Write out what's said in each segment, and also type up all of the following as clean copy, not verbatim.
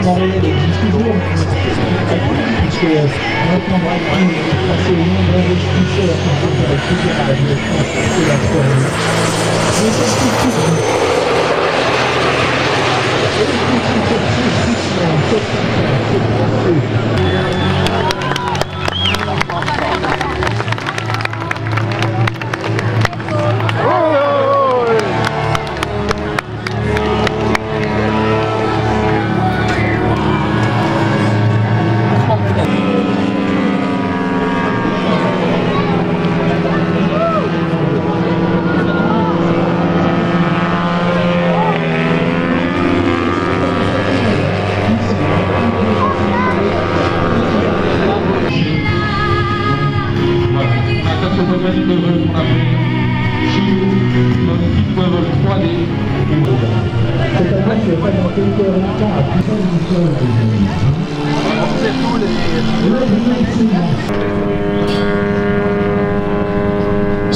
développement réel existe toujours, puisque maintenant, passer au nombre d'investisseurs, etc., je pense que c'est la soirée. Mais c'est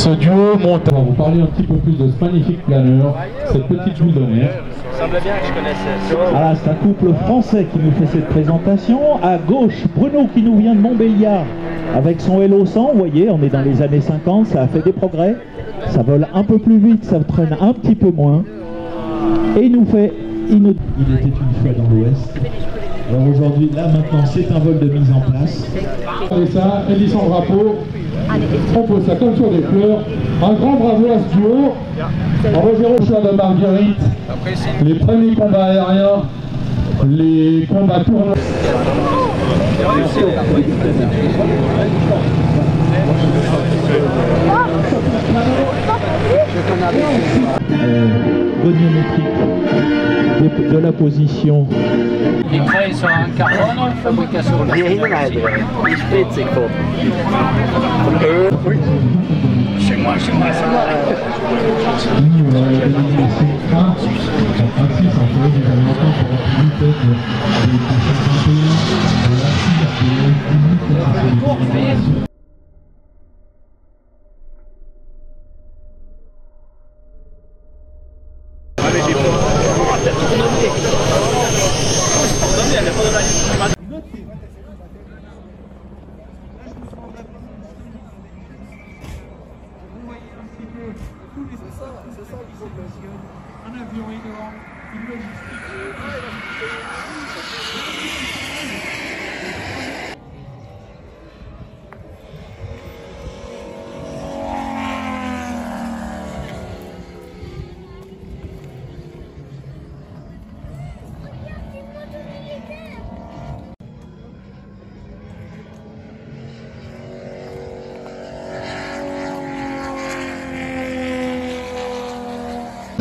Ce duo monte. On va vous parler un petit peu plus de ce magnifique planeur, cette petite boule de neige. Ça semblait bien que je connaissais. Voilà, c'est un couple français qui nous fait cette présentation. À gauche, Bruno qui nous vient de Montbéliard avec son Hello 100. Vous voyez, on est dans les années 50, ça a fait des progrès. Ça vole un peu plus vite, ça traîne un petit peu moins. Et il nous fait... Il était une fois dans l'Ouest. Alors aujourd'hui, là maintenant, c'est un vol de mise en place. Et ça, Edison Drapeau, on pose ça comme sur des fleurs. Un grand bravo à ce duo. Roger Rochard de Marguerite, les premiers combats aériens, les combats tournants. Goniométrique de la position. Les traits sont en carbone, fabrication de chez moi, c'est moi. C'est ça le problème. Un avion énorme, une logistique.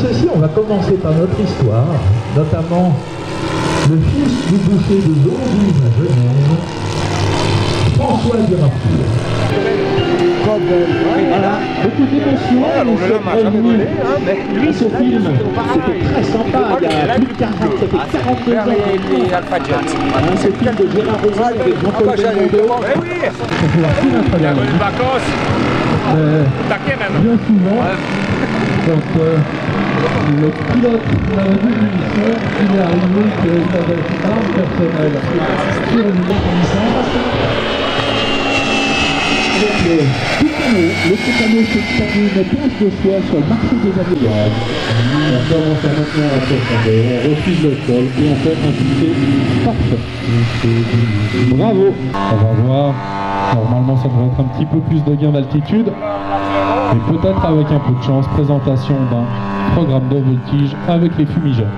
Ceci, on va commencer par notre histoire, notamment le fils du boucher de Donville à Genève, François Durapure. Voilà, beaucoup d'émotions, lui ce film, c'était très sympa, il y a plus de 40, ça fait 42 ans. Ce film de Gérard Rosa avec Jean-Paul Belmondo. Bien souvent, quand le pilote n'avait vu l'émission, il est arrivé qu'il avait une arme personnelle sur une mécanicien. Avec le Tucano s'est terminé une place de choix sur le marché des avions. On commence maintenant à profondeur, on refuse le sol et on fait un succès parfait. Bravo. On va voir. Normalement, ça devrait être un petit peu plus de gain d'altitude. Et peut-être avec un peu de chance, présentation d'un programme de voltige avec les fumigènes.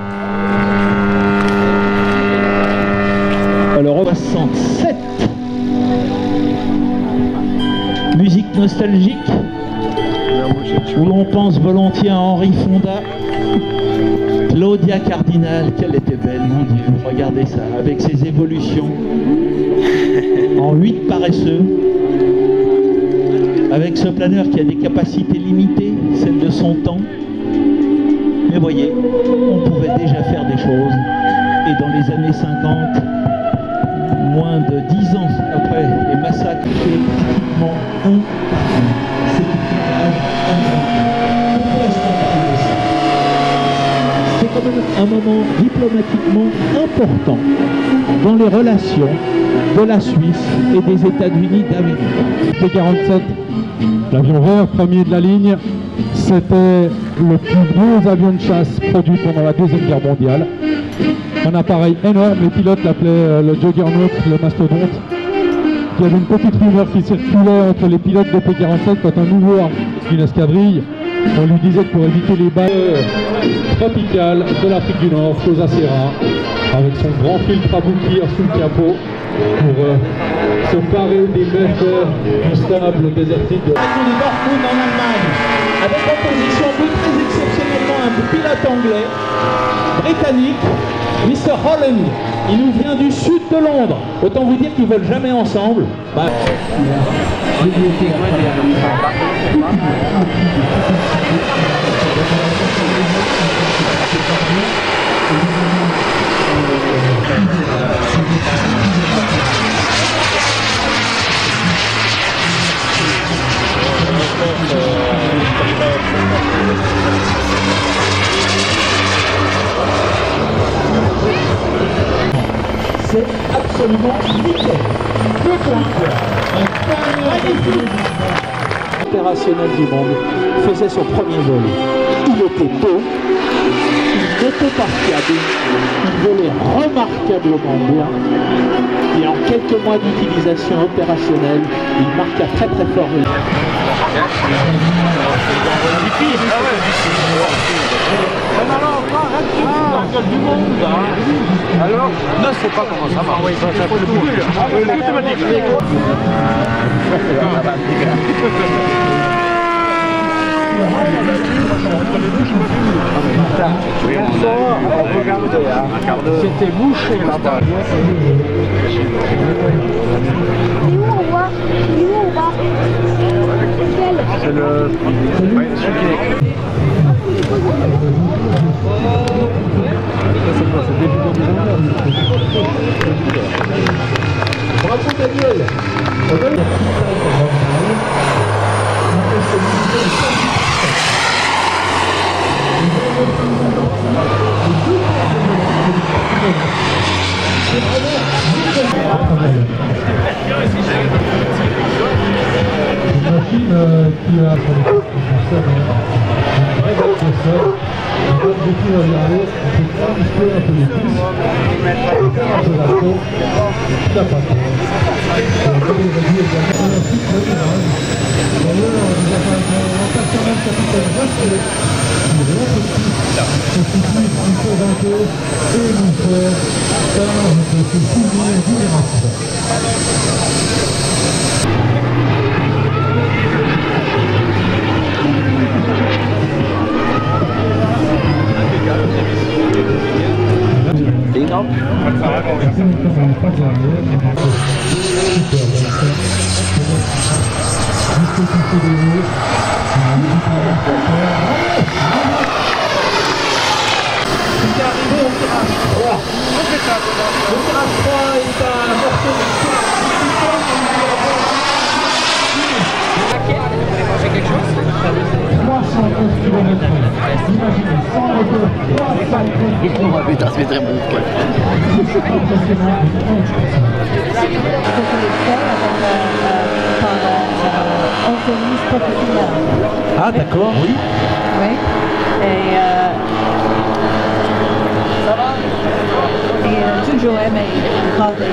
Alors, 67. Musique nostalgique, où l'on pense volontiers à Henri Fonda. Claudia Cardinal, qu'elle était belle, mon Dieu, regardez ça, avec ses évolutions. En 8 paresseux, avec ce planeur qui a des capacités limitées, celles de son temps. Mais voyez, on pouvait déjà faire des choses. Et dans les années 50, moins de 10 ans après les massacres, c'est pratiquement un c'est quand même un un moment diplomatiquement important dans les relations de la Suisse et des États-Unis d'Amérique. P-47, l'avion vert, premier de la ligne, c'était le plus gros avion de chasse produit pendant la Deuxième Guerre mondiale. Un appareil énorme, les pilotes l'appelaient le Juggernaut, le mastodonte. Il y avait une petite rumeur qui circulait entre les pilotes de P-47 quand un nouveau d'une escadrille, on lui disait que pour éviter les balles tropicales de l'Afrique du Nord, chose assez rare, avec son grand filtre à bouclier sous le capot, pour se parer des méfaits du sable désertique de Dortmund en Allemagne, avec en position très exceptionnellement un pilote anglais, britannique, Mr. Holland. Il nous vient du sud de Londres. Autant vous dire qu'ils ne veulent jamais ensemble. C'est absolument nickel. Opérationnel du monde faisait son premier vol. Il était beau, il n'était pas fiable, il volait remarquablement bien et en quelques mois d'utilisation opérationnelle, il marqua très très fort. Alors, ne sais pas comment ça marche. C'était bouché là-bas. Et où on voit? Et où on va? C'est le... Ouais, celui qui est... Bravo Daniel. une machine qui a sur les on donne beaucoup à regarder, on peut twister un peu les pistes, et faire un peu la peau, et tout la patte. Comme il va dire, il y a un petit peu de rage. D'ailleurs, nous avons un personnel capitaine Vasquez, qui est vraiment petit, constitue une convaincue et nous fait faire de ce souvenir d'immération. Ah d'accord, oui. Oui. Et ça va. Et toujours aimé regarder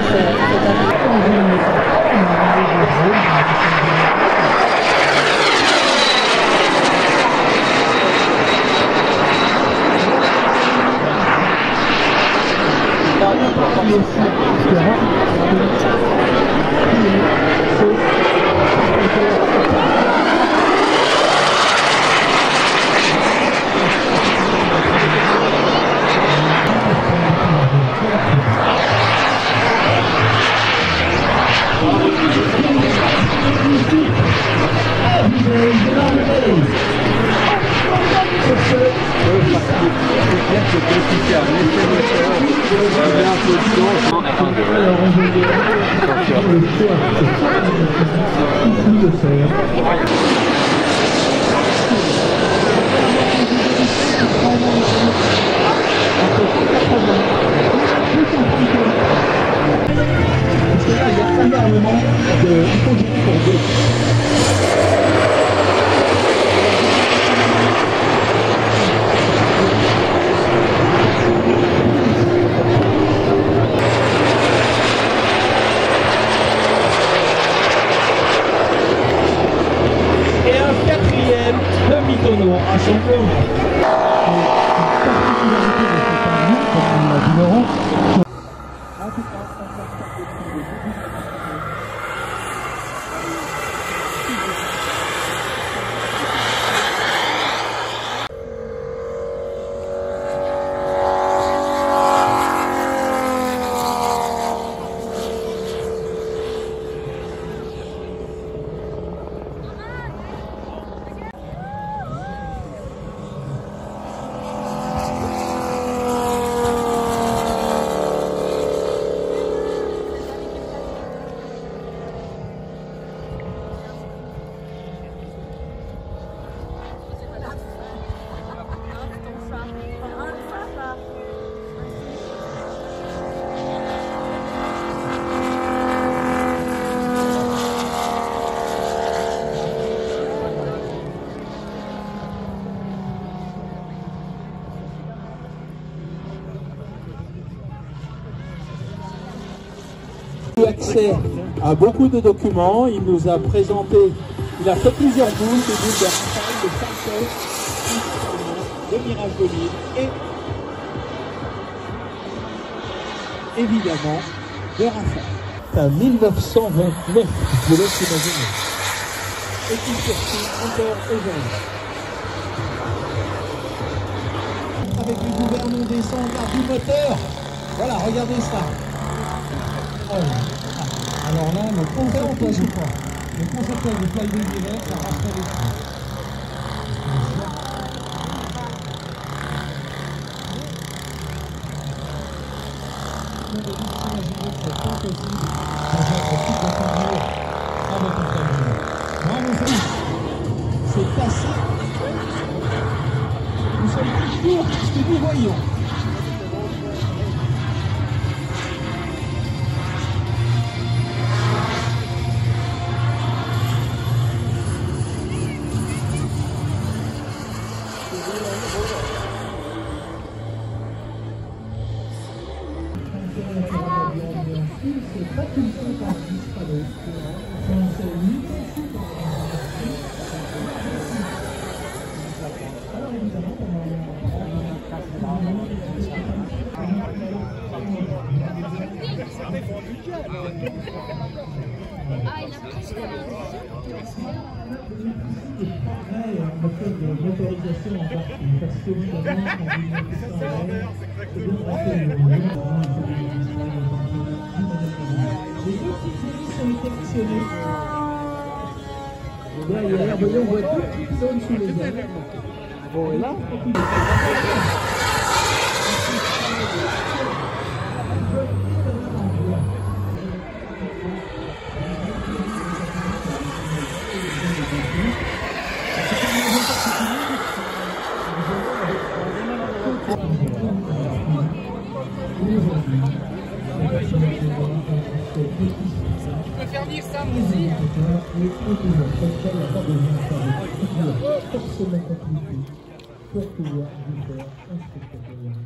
tonneau à son compte. Comme l'a dit Laurent. Accès à beaucoup de documents, il nous a présenté, il a fait plusieurs boules, des boules de Raphaël, de Sanchez, de Mirage 2000 et évidemment de Raphaël. C'est un 1929, je vous laisse imaginer. Et qui surtout encore aujourd'hui. Avec le gouvernement descend, garde du moteur. Voilà, regardez ça. Alors là, le concepteur du flywheel d'hiver, ça rachète les freins. C'est passé. Nous sommes toujours ce que nous voyons. Derrière, voyons, on voit deux petites zones sous les ailes. Bon, et là, Tu peux faire venir ça aussi. Pour pouvoir vous faire un spectacle.